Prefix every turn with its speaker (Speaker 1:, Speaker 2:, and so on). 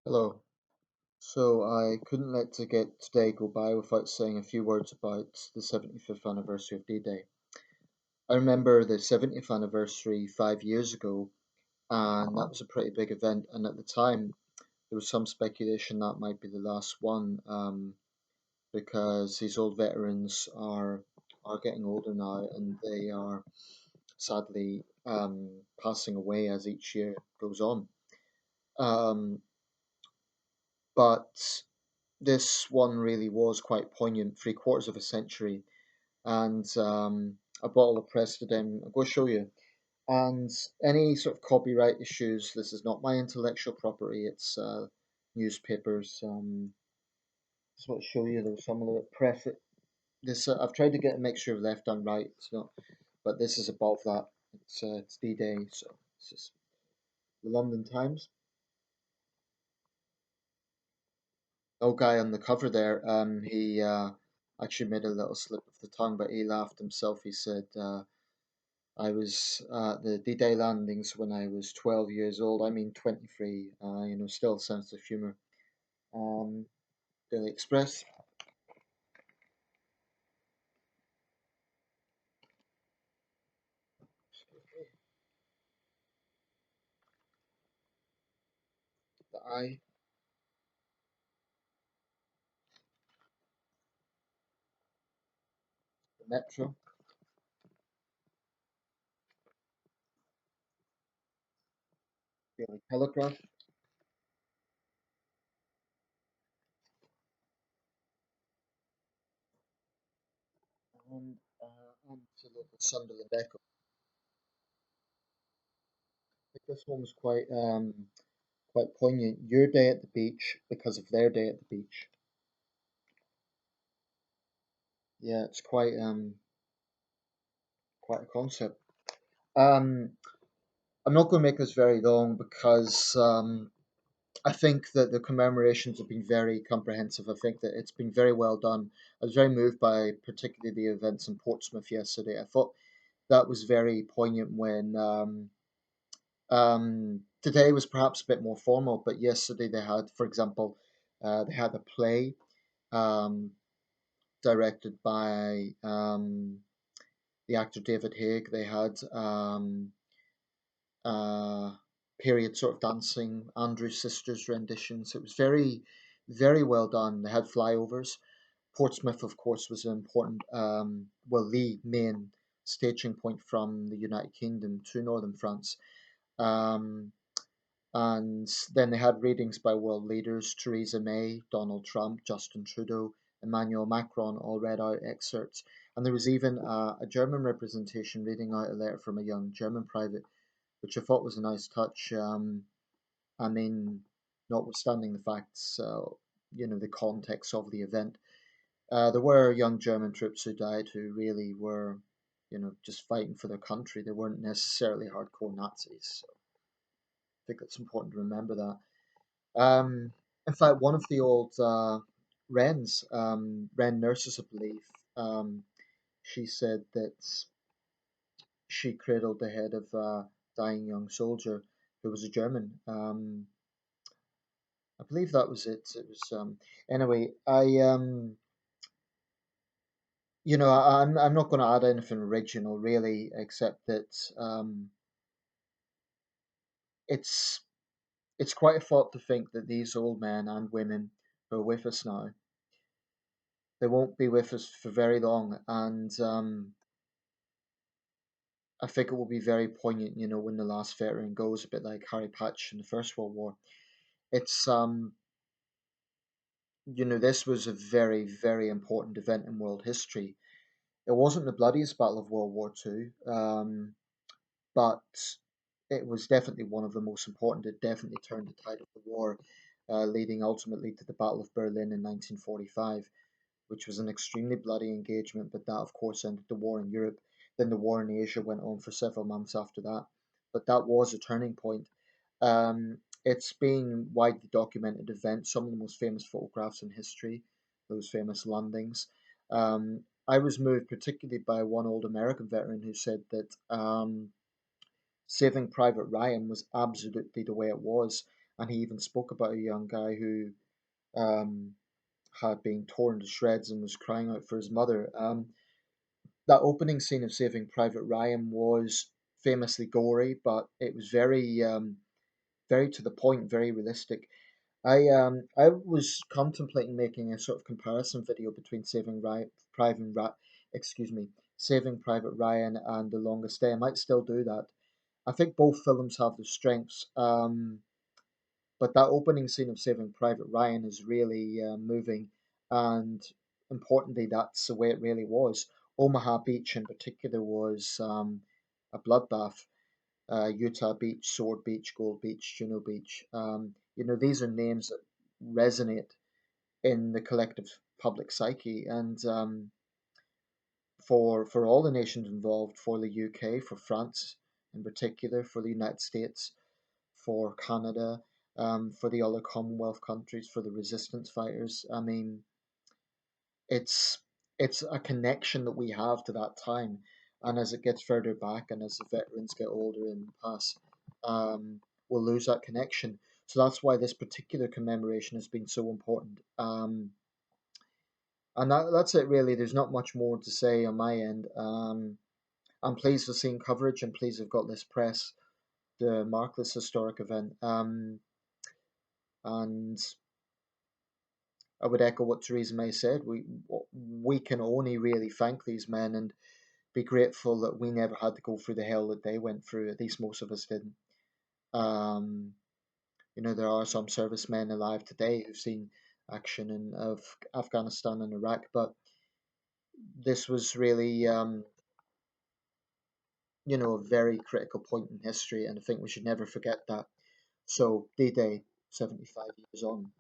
Speaker 1: Hello. So I couldn't let to get today go by without saying a few words about the 75th anniversary of D-Day. I remember the 70th anniversary 5 years ago, and that was a pretty big event. And at the time, there was some speculation that might be the last one, because these old veterans are getting older now, and they are sadly passing away as each year goes on. Um, but this one really was quite poignant, 3/4 of a century, and a bottle of Prestidem. I'll go show you. And any sort of copyright issues, this is not my intellectual property, it's newspapers. Just want to show you, there's some of the press. This I've tried to get a mixture of left and right, so, but this is above that. It's D-Day, so it's just the London Times. Old guy on the cover there, he actually made a little slip of the tongue, but he laughed himself. He said, I was at the D-Day landings when I was 12 years old. I mean 23, still sense of humour. Um, Daily Express, the Eye, the Metro, Daily Telegraph, and the local Sunderland Echo. I think this one was quite poignant. Your day at the beach because of their day at the beach. Yeah, it's quite a concept. Um, I'm not going to make this very long because I think that the commemorations have been very comprehensive. I think that it's been very well done. I was very moved by particularly the events in Portsmouth yesterday. I thought that was very poignant when today was perhaps a bit more formal, but yesterday they had, for example, they had a play um, directed by the actor David Haig. They had uh, period sort of dancing, Andrew's sisters renditions. It was very, very well done. They had flyovers. Portsmouth, of course, was an important, the main staging point from the United Kingdom to northern France. Um, and then they had readings by world leaders, Theresa May, Donald Trump, Justin Trudeau, Emmanuel Macron all read out excerpts. And there was even a German representation reading out a letter from a young German private, which I thought was a nice touch. I mean, notwithstanding the facts, the context of the event, there were young German troops who died who really were, just fighting for their country. They weren't necessarily hardcore Nazis. So I think it's important to remember that. Um, in fact, one of the old Wren nurses, I believe, she said that she cradled the head of a dying young soldier who was a German. I believe that was it. It was anyway. I'm not going to add anything original really, except that it's it's quite a thought to think that these old men and women who are with us now, they won't be with us for very long, and I think it will be very poignant. When the last veteran goes, a bit like Harry Patch in the First World War. It's this was a very very important event in world history. It wasn't the bloodiest battle of World War Two, but it was definitely one of the most important. It definitely turned the tide of the war, leading ultimately to the Battle of Berlin in 1945, which was an extremely bloody engagement. But that, of course, ended the war in Europe. Then the war in Asia went on for several months after that. But that was a turning point. It's been widely documented event, some of the most famous photographs in history, those famous landings. I was moved particularly by one old American veteran who said that Saving Private Ryan was absolutely the way it was. and he even spoke about a young guy who um, had been torn to shreds and was crying out for his mother. That opening scene of Saving Private Ryan was famously gory, but it was very to the point, very realistic. I was contemplating making a sort of comparison video between excuse me, Saving Private Ryan and The Longest Day. I might still do that. I think both films have their strengths, but that opening scene of Saving Private Ryan is really moving, and importantly, that's the way it really was. Omaha Beach, in particular, was a bloodbath. Utah Beach, Sword Beach, Gold Beach, Juno Beach. These are names that resonate in the collective public psyche, and for all the nations involved, for the UK, for France in particular, for the United States, for Canada, for the other Commonwealth countries, for the resistance fighters. I mean, it's it's a connection that we have to that time, and as it gets further back, and as the veterans get older and pass, we'll lose that connection. So that's why this particular commemoration has been so important. And that's it really. There's not much more to say on my end. I'm pleased with seeing coverage and pleased I've got this press to mark this historic event. And I would echo what Theresa May said. We can only really thank these men and be grateful that we never had to go through the hell that they went through. At least most of us didn't. Um, there are some servicemen alive today who've seen action in Afghanistan and Iraq, but this was really, a very critical point in history, and I think we should never forget that. So, D-Day, 75 years on.